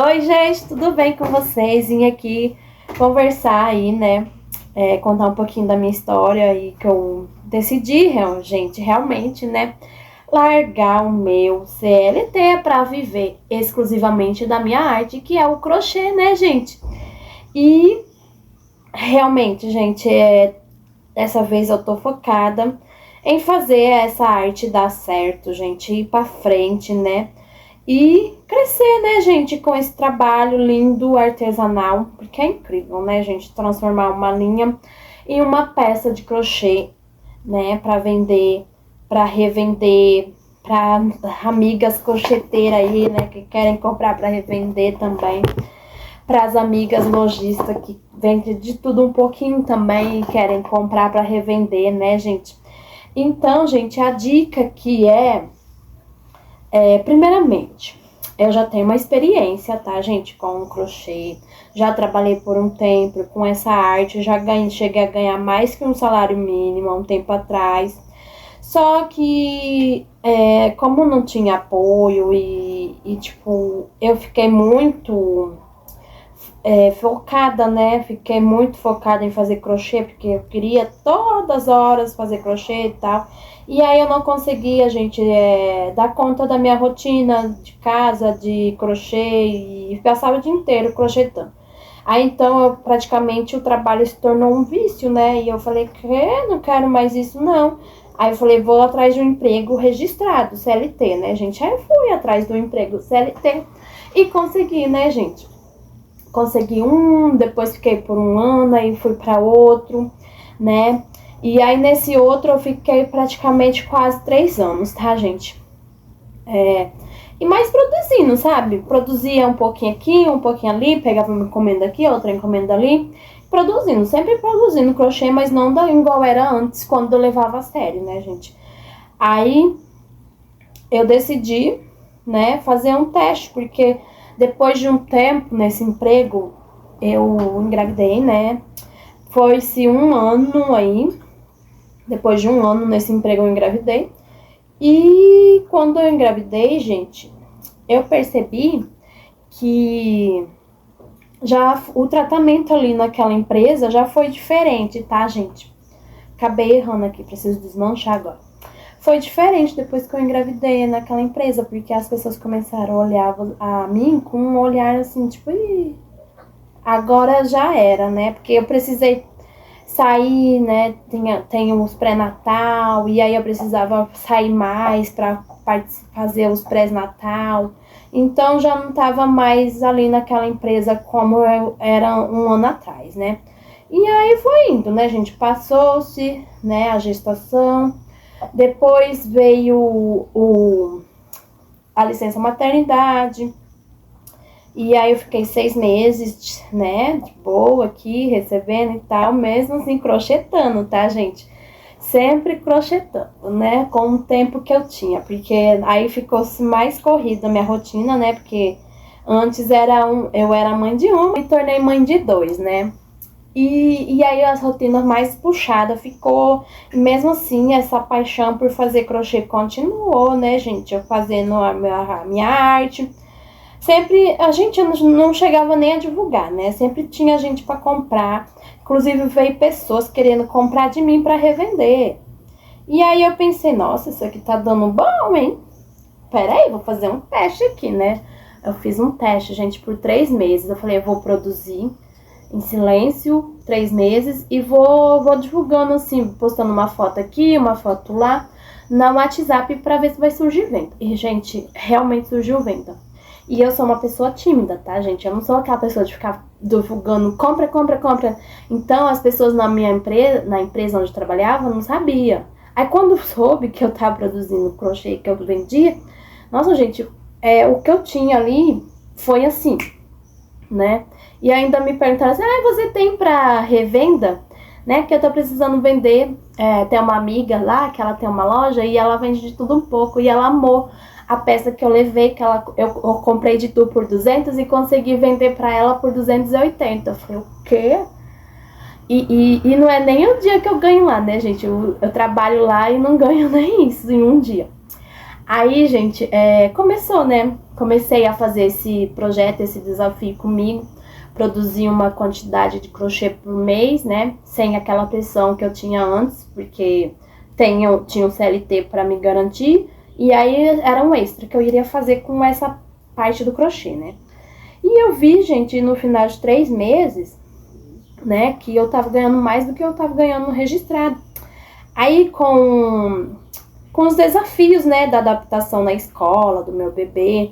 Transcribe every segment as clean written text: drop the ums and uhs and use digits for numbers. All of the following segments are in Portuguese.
Oi, gente, tudo bem com vocês? Vim aqui conversar aí, né? Contar um pouquinho da minha história e que eu decidi, gente, realmente, né? Largar o meu CLT para viver exclusivamente da minha arte, que é o crochê, né, gente? E realmente, gente, dessa vez eu tô focada em fazer essa arte dar certo, gente, ir pra frente, né? E crescer, né, gente, com esse trabalho lindo, artesanal, porque é incrível, né, gente, transformar uma linha em uma peça de crochê, né, para vender, para revender, para amigas crocheteiras aí, né, que querem comprar para revender também, para as amigas lojistas que vendem de tudo um pouquinho também e querem comprar para revender, né, gente. Então, gente, a dica que primeiramente, eu já tenho uma experiência, tá, gente, com o crochê. Já trabalhei por um tempo com essa arte, cheguei a ganhar mais que um salário mínimo há um tempo atrás. Só que, como não tinha apoio tipo, eu fiquei muito focada, né? Fiquei muito focada em fazer crochê, porque eu queria todas as horas fazer crochê e tal. E aí eu não conseguia, gente, dar conta da minha rotina de casa, de crochê, e passava o dia inteiro crochetando. Aí então eu praticamente o trabalho se tornou um vício, né? E eu falei, que não quero mais isso, não. Aí eu falei, vou atrás de um emprego registrado, CLT, né, gente? Aí eu fui atrás do emprego CLT e consegui, né, gente? Consegui um, depois fiquei por um ano, aí fui para outro, né? E aí nesse outro eu fiquei praticamente quase 3 anos, tá, gente? E mais produzindo, sabe? Produzia um pouquinho aqui, um pouquinho ali, pegava uma encomenda aqui, outra encomenda ali, produzindo, sempre produzindo crochê, mas não igual era antes, quando eu levava a sério, né, gente? Aí eu decidi, né, fazer um teste, porque depois de um tempo nesse emprego, eu engravidei, né? Foi-se um ano aí, depois de um ano nesse emprego eu engravidei. E quando eu engravidei, gente, eu percebi que já o tratamento ali naquela empresa já foi diferente, tá, gente? Acabei errando aqui, preciso desmanchar agora. Foi diferente depois que eu engravidei naquela empresa, porque as pessoas começaram a olhar a mim com um olhar assim, tipo, ih, agora já era, né? Porque eu precisei sair, né? Tenho os pré-natal, e aí eu precisava sair mais para fazer os pré-natal. Então já não estava mais ali naquela empresa como eu era um ano atrás, né? E aí foi indo, né, gente? Passou-se, né, a gestação. Depois veio a licença maternidade. E aí eu fiquei 6 meses, né, de boa aqui, recebendo e tal, mesmo assim, crochetando, tá, gente? Sempre crochetando, né, com o tempo que eu tinha, porque aí ficou mais corrida a minha rotina, né, porque antes eu era mãe de uma e tornei mãe de dois, né? E aí as rotinas mais puxadas ficou, e mesmo assim, essa paixão por fazer crochê continuou, né, gente? Eu fazendo a minha arte. Sempre a gente não chegava nem a divulgar, né? Sempre tinha gente para comprar. Inclusive veio pessoas querendo comprar de mim para revender. E aí eu pensei, nossa, isso aqui tá dando bom, hein? Peraí, vou fazer um teste aqui, né? Eu fiz um teste, gente, por 3 meses. Eu falei, eu vou produzir em silêncio 3 meses e vou divulgando assim, postando uma foto aqui, uma foto lá, no WhatsApp para ver se vai surgir venda. E, gente, realmente surgiu venda. E eu sou uma pessoa tímida, tá, gente? Eu não sou aquela pessoa de ficar divulgando compra, compra, compra. Então, as pessoas na empresa onde eu trabalhava, não sabia. Aí, quando soube que eu tava produzindo crochê que eu vendia, nossa, gente, o que eu tinha ali foi assim, né? E ainda me perguntaram assim, você tem pra revenda? Né? Que eu tô precisando vender. Tem uma amiga lá, que ela tem uma loja, e ela vende de tudo um pouco, e ela amou a peça que eu levei, que eu comprei de tudo por 200 e consegui vender pra ela por 280. Eu falei, o quê? E não é nem o dia que eu ganho lá, né, gente? Eu trabalho lá e não ganho nem isso em um dia. Aí, gente, começou, né? comecei a fazer esse projeto, esse desafio comigo, produzir uma quantidade de crochê por mês, né? Sem aquela pressão que eu tinha antes, porque tinha um CLT para me garantir, e aí era um extra que eu iria fazer com essa parte do crochê, né? E eu vi, gente, no final de 3 meses, né, que eu tava ganhando mais do que eu tava ganhando no registrado. Aí com os desafios, né, da adaptação na escola, do meu bebê,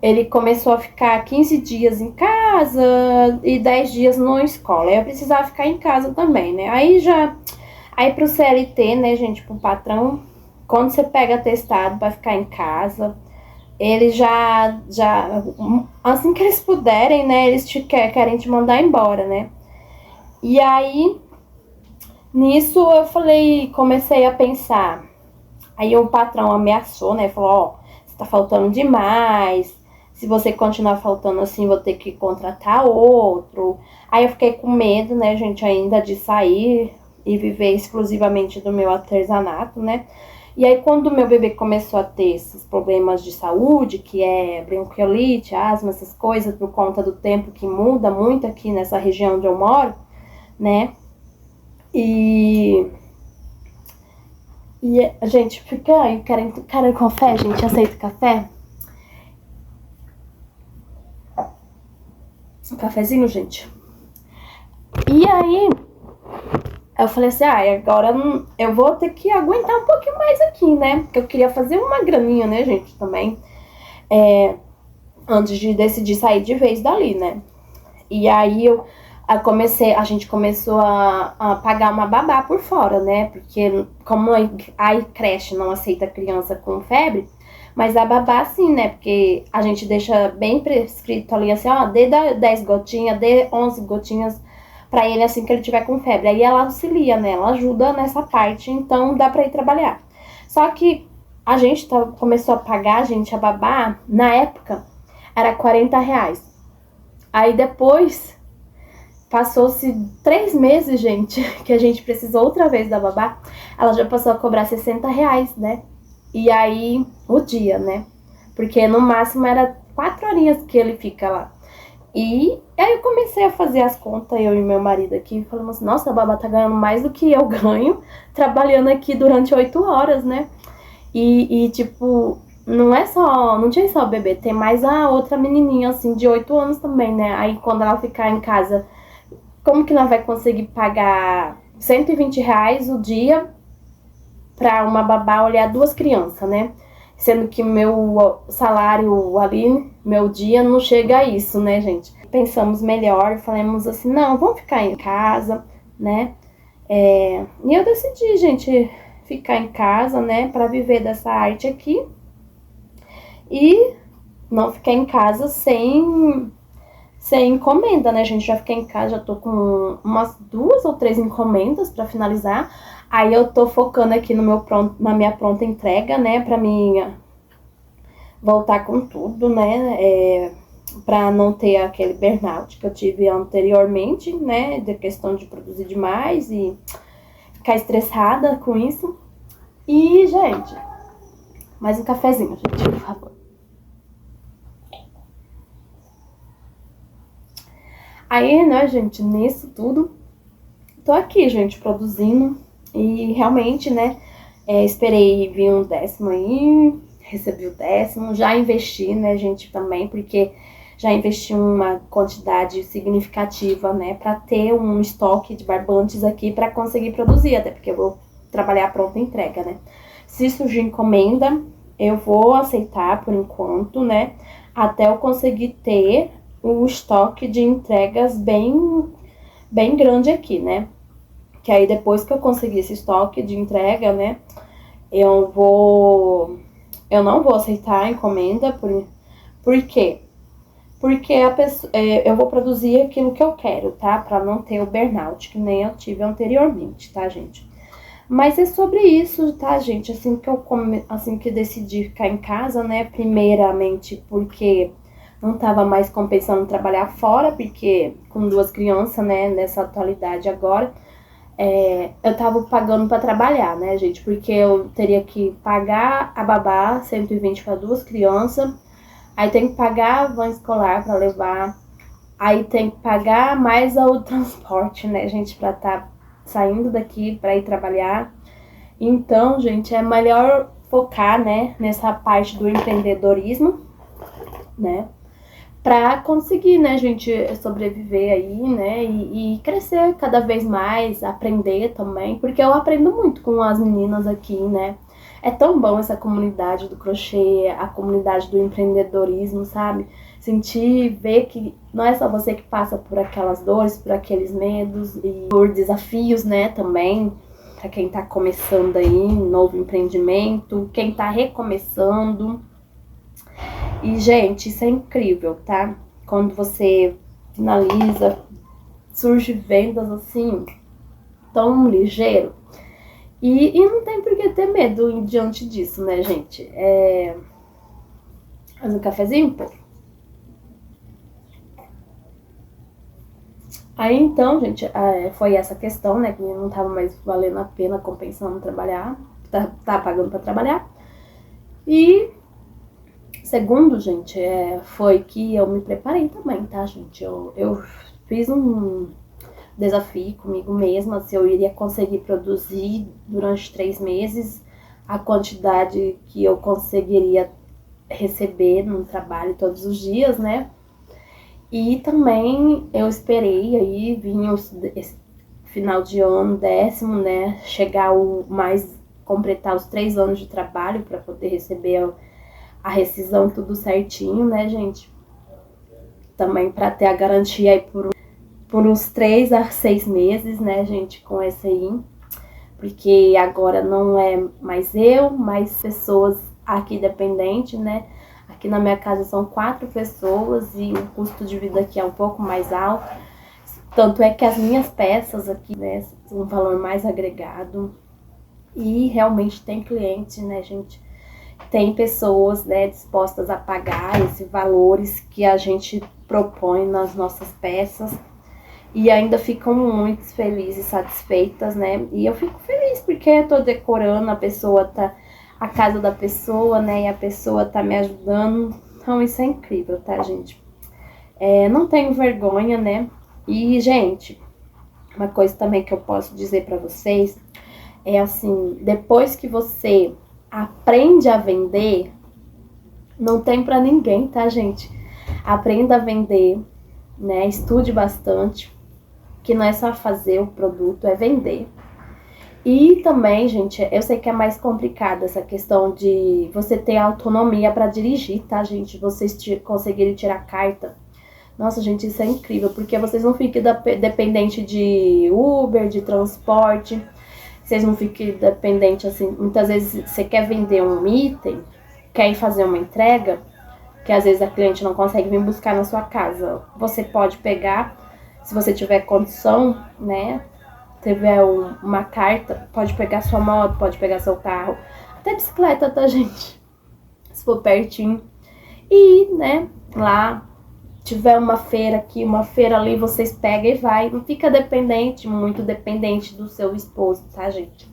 ele começou a ficar 15 dias em casa e 10 dias na escola. Eu precisava ficar em casa também, né? Aí pro CLT, né, gente, pro patrão, quando você pega atestado para ficar em casa, eles já, assim que eles puderem, né, eles querem te mandar embora, né? E aí, nisso eu comecei a pensar. Aí o patrão ameaçou, né, falou, ó, você tá faltando demais, se você continuar faltando assim, vou ter que contratar outro. Aí eu fiquei com medo, né, gente, ainda de sair e viver exclusivamente do meu artesanato, né? E aí, quando o meu bebê começou a ter esses problemas de saúde, que é bronquiolite, asma, essas coisas, por conta do tempo que muda muito aqui nessa região onde eu moro, né? E gente, fica aí, querem café, gente? Aceita café? Um cafezinho, gente. E aí, eu falei assim, agora eu vou ter que aguentar um pouquinho mais aqui, né? Porque eu queria fazer uma graninha, né, gente, também. Antes de decidir sair de vez dali, né? E aí a gente começou a pagar uma babá por fora, né? Porque como a creche não aceita criança com febre, mas a babá sim, né? Porque a gente deixa bem prescrito ali assim, ó, dê 10 gotinhas, dê 11 gotinhas pra ele assim que ele tiver com febre. Aí ela auxilia, né? Ela ajuda nessa parte, então dá pra ir trabalhar. Só que a gente começou a pagar, gente, a babá, na época, era R$40. Aí depois, passou-se 3 meses, gente, que a gente precisou outra vez da babá, ela já passou a cobrar R$60, né? E aí, o dia, né? Porque no máximo era 4 horinhas que ele fica lá. E aí eu comecei a fazer as contas, eu e meu marido aqui, falamos assim, nossa, a babá tá ganhando mais do que eu ganho, trabalhando aqui durante 8 horas, né? E tipo, não tinha só o bebê, tem mais a outra menininha, assim, de 8 anos também, né? Aí quando ela ficar em casa, como que ela vai conseguir pagar R$120 o dia pra uma babá olhar 2 crianças, né? Sendo que meu salário ali, meu dia, não chega a isso, né, gente? Pensamos melhor, falamos assim, não, vamos ficar em casa, né? E eu decidi, gente, ficar em casa, né, pra viver dessa arte aqui. E não ficar em casa sem encomenda, né, gente? Já fiquei em casa, já tô com umas 2 ou 3 encomendas pra finalizar. Aí eu tô focando aqui na minha pronta entrega, né, pra mim voltar com tudo, né, pra não ter aquele burnout que eu tive anteriormente, né, da questão de produzir demais e ficar estressada com isso. E, gente, mais um cafezinho, gente, por favor. Aí, né, gente, nisso tudo, tô aqui, gente, produzindo. E realmente, né, esperei vir um 10º aí, recebi o 10º, já investi, né, gente, também, porque já investi uma quantidade significativa, né, pra ter um estoque de barbantes aqui pra conseguir produzir, até porque eu vou trabalhar pronta entrega, né. Se surgir encomenda, eu vou aceitar por enquanto, né, até eu conseguir ter o estoque de entregas bem grande aqui, né. Que aí depois que eu conseguir esse estoque de entrega, né, eu não vou aceitar a encomenda, por quê? Porque eu vou produzir aquilo que eu quero, tá? Pra não ter o burnout, que nem eu tive anteriormente, tá, gente? Mas é sobre isso, tá, gente? Assim que decidi ficar em casa, né, primeiramente porque não tava mais compensando trabalhar fora, porque com 2 crianças, né, nessa atualidade agora, eu tava pagando pra trabalhar, né, gente? Porque eu teria que pagar a babá, 120 para 2 crianças. Aí tem que pagar a van escolar pra levar. Aí tem que pagar mais o transporte, né, gente? Pra tá saindo daqui pra ir trabalhar. Então, gente, é melhor focar, né, nessa parte do empreendedorismo, né? Pra conseguir, né, gente, sobreviver aí, né, e crescer cada vez mais, aprender também, porque eu aprendo muito com as meninas aqui, né. É tão bom essa comunidade do crochê, a comunidade do empreendedorismo, sabe? Sentir, ver que não é só você que passa por aquelas dores, por aqueles medos e por desafios, né, também, para quem tá começando aí, um novo empreendimento, quem tá recomeçando. E, gente, isso é incrível, tá? Quando você finaliza, surge vendas assim, tão ligeiro. E não tem por que ter medo diante disso, né, gente? Faz um cafezinho, pô. Aí, então, gente, foi essa questão, né? Que não tava mais valendo a pena, compensando trabalhar. Tá pagando pra trabalhar. E segundo, gente, foi que eu me preparei também, tá, gente? Eu fiz um desafio comigo mesma, se eu iria conseguir produzir durante 3 meses a quantidade que eu conseguiria receber no trabalho todos os dias, né? E também eu esperei aí, esse final de ano, 10º, né? Completar os 3 anos de trabalho para poder receber a rescisão tudo certinho, né, gente? Também para ter a garantia aí por uns 3 a 6 meses, né, gente, com essa aí. Porque agora não é mais eu, mais pessoas aqui dependentes, né? Aqui na minha casa são 4 pessoas e o custo de vida aqui é um pouco mais alto. Tanto é que as minhas peças aqui, né, são um valor mais agregado. E realmente tem cliente, né, gente? Tem pessoas, né, dispostas a pagar esses valores que a gente propõe nas nossas peças e ainda ficam muito felizes e satisfeitas, né? E eu fico feliz porque eu tô decorando, a casa da pessoa, né? E a pessoa tá me ajudando. Então isso é incrível, tá, gente? Não tenho vergonha, né? E, gente, uma coisa também que eu posso dizer pra vocês é assim, depois que você aprende a vender, não tem pra ninguém, tá, gente? Aprenda a vender, né? Estude bastante, que não é só fazer o produto, é vender. E também, gente, eu sei que é mais complicado essa questão de você ter autonomia para dirigir, tá, gente? Vocês conseguirem tirar carta. Nossa, gente, isso é incrível, porque vocês não ficam dependentes de Uber, de transporte. Vocês não fiquem dependentes, assim, muitas vezes você quer vender um item, quer ir fazer uma entrega, que às vezes a cliente não consegue vir buscar na sua casa. Você pode pegar, se você tiver condição, né, tiver uma carta, pode pegar sua moto, pode pegar seu carro, até bicicleta, tá, gente? Se for pertinho. E, né, lá tiver uma feira aqui, uma feira ali, vocês pegam e vai. Não fica muito dependente do seu esposo, tá, gente?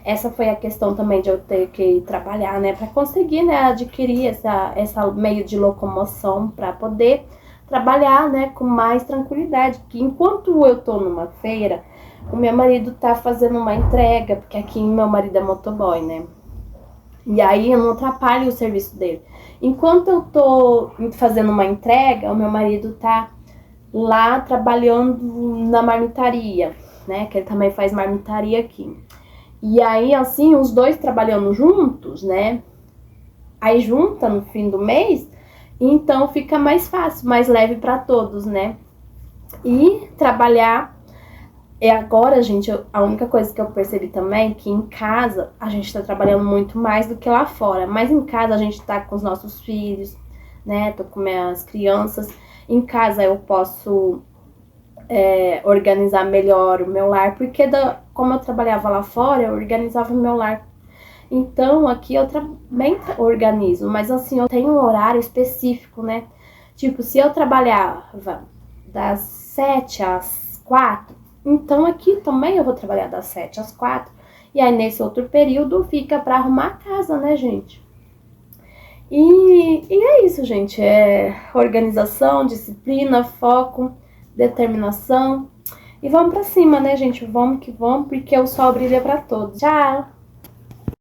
Essa foi a questão também de eu ter que trabalhar, né, para conseguir, né, adquirir essa meio de locomoção para poder trabalhar, né, com mais tranquilidade. Que enquanto eu tô numa feira, o meu marido tá fazendo uma entrega, porque aqui meu marido é motoboy, né? E aí eu não atrapalho o serviço dele. Enquanto eu tô fazendo uma entrega, o meu marido tá lá trabalhando na marmitaria, né? Que ele também faz marmitaria aqui. E aí, assim, os dois trabalhando juntos, né? Aí junta no fim do mês, então fica mais fácil, mais leve para todos, né? E trabalhar agora, gente, a única coisa que eu percebi também é que em casa a gente tá trabalhando muito mais do que lá fora. Mas em casa a gente tá com os nossos filhos, né? Tô com minhas crianças. Em casa eu posso organizar melhor o meu lar, porque como eu trabalhava lá fora, eu organizava o meu lar. Então aqui eu também organizo, mas assim, eu tenho um horário específico, né? Tipo, se eu trabalhava das 7 às 4, Então aqui também eu vou trabalhar das 7 às 4. E aí nesse outro período fica para arrumar a casa, né, gente? E é isso, gente. É organização, disciplina, foco, determinação. E vamos pra cima, né, gente? Vamos que vamos, porque o sol brilha pra todos. Tchau!